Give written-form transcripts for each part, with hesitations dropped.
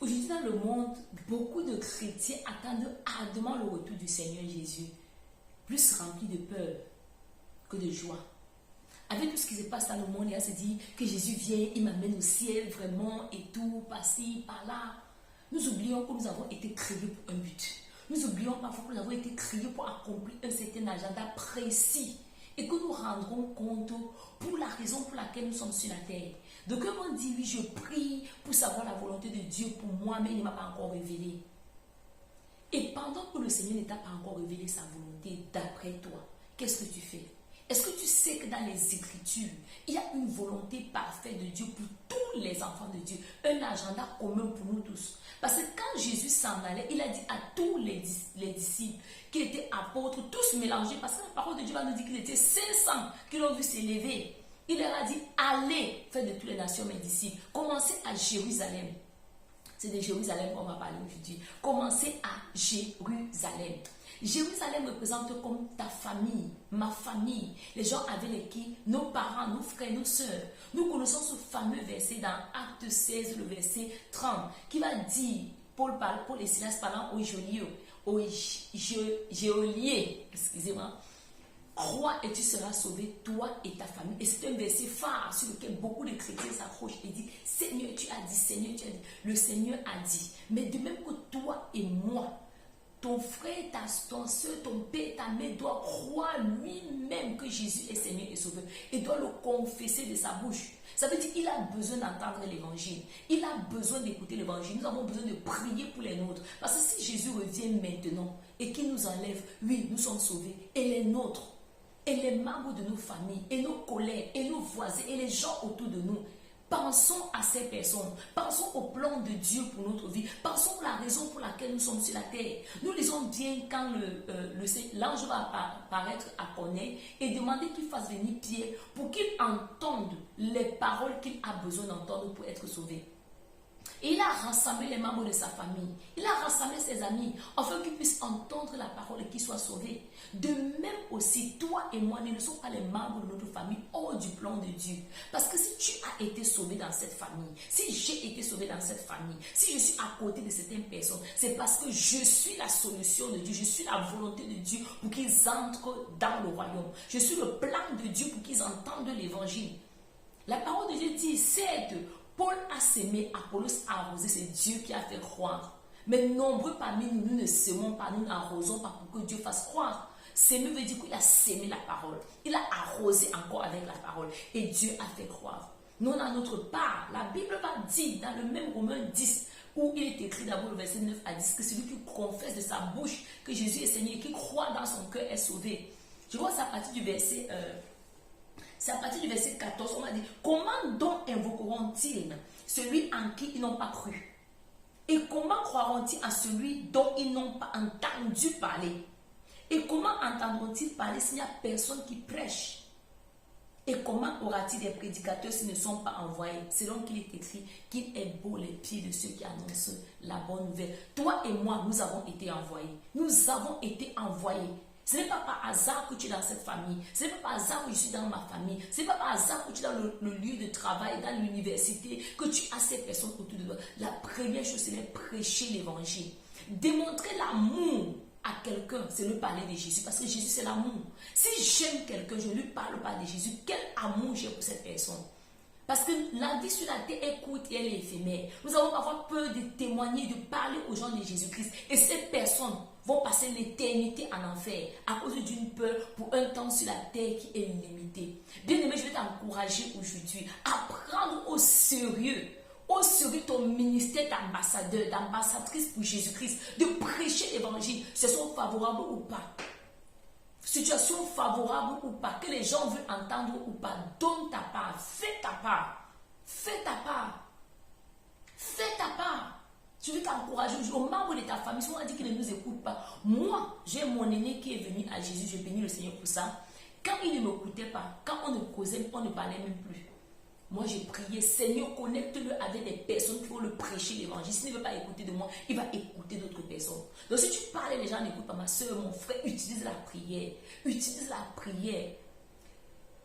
Aujourd'hui, dans le monde, beaucoup de chrétiens attendent ardemment le retour du Seigneur Jésus, plus remplis de peur que de joie. Avec tout ce qui se passe dans le monde, il se dit que Jésus vient, il m'amène au ciel vraiment et tout, par-ci, par-là. Nous oublions que nous avons été créés pour un but. Nous oublions parfois que nous avons été créés pour accomplir un certain agenda précis et que nous rendrons compte pour la raison pour laquelle nous sommes sur la terre. Donc, on dit, oui, je prie pour savoir la volonté de Dieu pour moi, mais il ne m'a pas encore révélé. Et pendant que le Seigneur ne t'a pas encore révélé sa volonté d'après toi, qu'est-ce que tu fais? Est-ce que tu sais que dans les Écritures, il y a une volonté parfaite de Dieu pour tous les enfants de Dieu, un agenda commun pour nous tous? Parce que quand Jésus s'en allait, il a dit à tous les disciples qui étaient apôtres, tous mélangés, parce que la parole de Dieu va nous dire qu'il était 500 qui l'ont vu s'élever. Il leur a dit, allez, faites de toutes les nations mes disciples. Commencez à Jérusalem. C'est de Jérusalem qu'on va parler aujourd'hui. Commencez à Jérusalem. Jérusalem représente comme ta famille, ma famille, les gens avec qui nos parents, nos frères, nos sœurs. Nous connaissons ce fameux verset dans Acte 16, le verset 30, qui va dire, Paul et Silas parlant aux geôliers, excusez-moi, crois et tu seras sauvé, toi et ta famille. Et c'est un verset phare sur lequel beaucoup de chrétiens s'accrochent et disent, Seigneur, tu as dit, Seigneur, tu as dit. Le Seigneur a dit. Mais de même que toi et moi, ton frère, ton soeur, ton père, ta mère doit croire lui-même que Jésus est Seigneur et Sauveur et doit le confesser de sa bouche. Ça veut dire qu'il a besoin d'entendre l'évangile. Il a besoin d'écouter l'évangile. Nous avons besoin de prier pour les nôtres. Parce que si Jésus revient maintenant et qu'il nous enlève, oui, nous sommes sauvés. Et les nôtres, et les membres de nos familles, et nos collègues, et nos voisins, et les gens autour de nous, pensons à ces personnes. Pensons au plan de Dieu pour notre vie. Pensons à la raison pour laquelle nous sommes sur la terre. Nous lisons bien quand l'ange va apparaître à Corneille et demander qu'il fasse venir Pierre pour qu'il entende les paroles qu'il a besoin d'entendre pour être sauvé. Et il a rassemblé les membres de sa famille. Il a rassemblé ses amis afin qu'ils puissent entendre la parole et qu'ils soient sauvés. De même aussi, toi et moi, nous ne sommes pas les membres de notre famille hors du plan de Dieu. Parce que si tu as été sauvé dans cette famille, si j'ai été sauvé dans cette famille, si je suis à côté de certaines personnes, c'est parce que je suis la solution de Dieu. Je suis la volonté de Dieu pour qu'ils entrent dans le royaume. Je suis le plan de Dieu pour qu'ils entendent l'évangile. La parole de Dieu dit, certes, Paul a sémé, Apollos a arrosé, c'est Dieu qui a fait croire. Mais nombreux parmi nous, nous ne sémons pas, nous n'arrosons pas pour que Dieu fasse croire. Sémer veut dire qu'il a sémé la parole. Il a arrosé encore avec la parole. Et Dieu a fait croire. Nous, à notre part, la Bible va dire dans le même Romains 10, où il est écrit d'abord le verset 9 à 10, que celui qui confesse de sa bouche que Jésus est Seigneur et qui croit dans son cœur est sauvé. Je vois ça à partir du verset... C'est à partir du verset 14, on m'a dit, comment donc invoqueront-ils celui en qui ils n'ont pas cru? Et comment croiront-ils à celui dont ils n'ont pas entendu parler? Et comment entendront-ils parler s'il n'y a personne qui prêche? Et comment aura-t-il des prédicateurs s'ils ne sont pas envoyés? Selon qu'il est écrit qu'il est beau les pieds de ceux qui annoncent la bonne nouvelle. Toi et moi, nous avons été envoyés. Nous avons été envoyés. Ce n'est pas par hasard que tu es dans cette famille. Ce n'est pas par hasard que je suis dans ma famille. Ce n'est pas par hasard que tu es dans le lieu de travail, dans l'université, que tu as ces personnes autour de toi. La première chose, c'est de prêcher l'évangile. Démontrer l'amour à quelqu'un, c'est lui parler de Jésus. Parce que Jésus, c'est l'amour. Si j'aime quelqu'un, je ne lui parle pas de Jésus. Quel amour j'ai pour cette personne? Parce que la vie sur la terre est courte et elle est éphémère. Nous avons parfois peur de témoigner, de parler aux gens de Jésus-Christ. Et ces personnes vont passer l'éternité en enfer à cause d'une peur pour un temps sur la terre qui est limité. Bien aimé, je vais t'encourager aujourd'hui à prendre au sérieux ton ministère d'ambassadeur, d'ambassadrice pour Jésus-Christ, de prêcher l'évangile, ce soit favorable ou pas. Situation favorable ou pas, que les gens veulent entendre ou pas, donne ta part, fais ta part, fais ta part, fais ta part. Je veux t'encourager aux membres de ta famille, si on a dit qu'ils ne nous écoutent pas. Moi, j'ai mon aîné qui est venu à Jésus, je bénis le Seigneur pour ça. Quand il ne m'écoutait pas, quand on ne causait, on ne parlait même plus. Moi, j'ai prié, Seigneur, connecte-le avec des personnes qui vont le prêcher l'évangile. S'il ne veut pas écouter de moi, il va écouter d'autres personnes. Donc, si tu parles et les gens n'écoutent pas, ma soeur, mon frère, utilise la prière. Utilise la prière.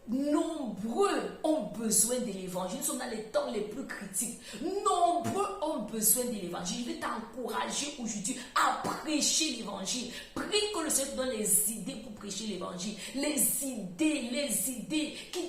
Nombreux ont besoin de l'évangile. Nous sommes dans les temps les plus critiques. Nombreux ont besoin de l'évangile. Je vais t'encourager aujourd'hui à prêcher l'évangile. Prie que le Seigneur te donne les idées pour prêcher l'évangile. Les idées qui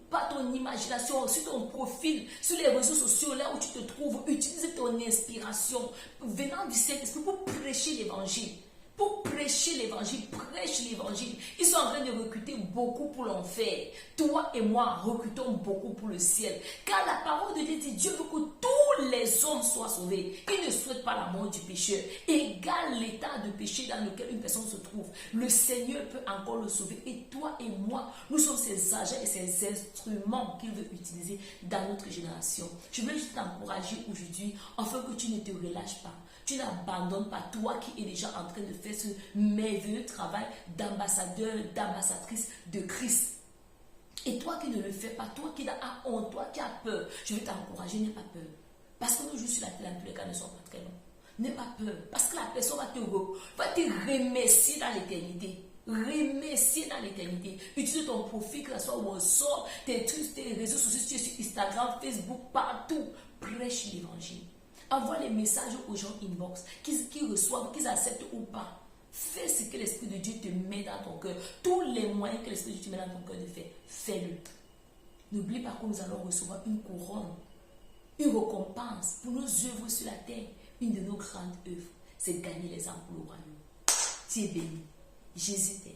par ton imagination, sur ton profil, sur les réseaux sociaux, là où tu te trouves, utilise ton inspiration venant du Saint-Esprit pour prêcher l'évangile. Pour prêcher l'évangile, prêche l'évangile. Ils sont en train de recruter beaucoup pour l'enfer. Toi et moi recrutons beaucoup pour le ciel. Car la parole de Dieu dit, Dieu veut que tous les hommes soient sauvés. Il ne souhaite pas la mort du pécheur. Égal l'état de péché dans lequel une personne se trouve, le Seigneur peut encore le sauver. Et toi et moi, nous sommes ses agents et ses instruments qu'il veut utiliser dans notre génération. Je veux juste t'encourager aujourd'hui, afin que tu ne te relâches pas. Tu n'abandonnes pas, toi qui es déjà en train de faire ce merveilleux travail d'ambassadeur, d'ambassadrice de Christ. Et toi qui ne le fais pas, toi qui as honte, toi qui as peur, je vais t'encourager, n'aie pas peur. Parce que nos jours sur la terre, dans tous les cas, ne sont pas très longs. N'aie pas peur. Parce que la personne va te remercier dans l'éternité. Remercier dans l'éternité. Utilise ton profil, que ce soit WhatsApp, tes réseaux sociaux, si tu es sur Instagram, Facebook, partout. Prêche l'évangile. Envoie les messages aux gens inbox, qu'ils reçoivent, qu'ils acceptent ou pas. Fais ce que l'Esprit de Dieu te met dans ton cœur. Tous les moyens que l'Esprit de Dieu te met dans ton cœur de faire, fais-le. N'oublie pas que nous allons recevoir une couronne, une récompense pour nos œuvres sur la terre. Une de nos grandes œuvres, c'est gagner les âmes pour le royaume. Tu es béni. Jésus t'aime.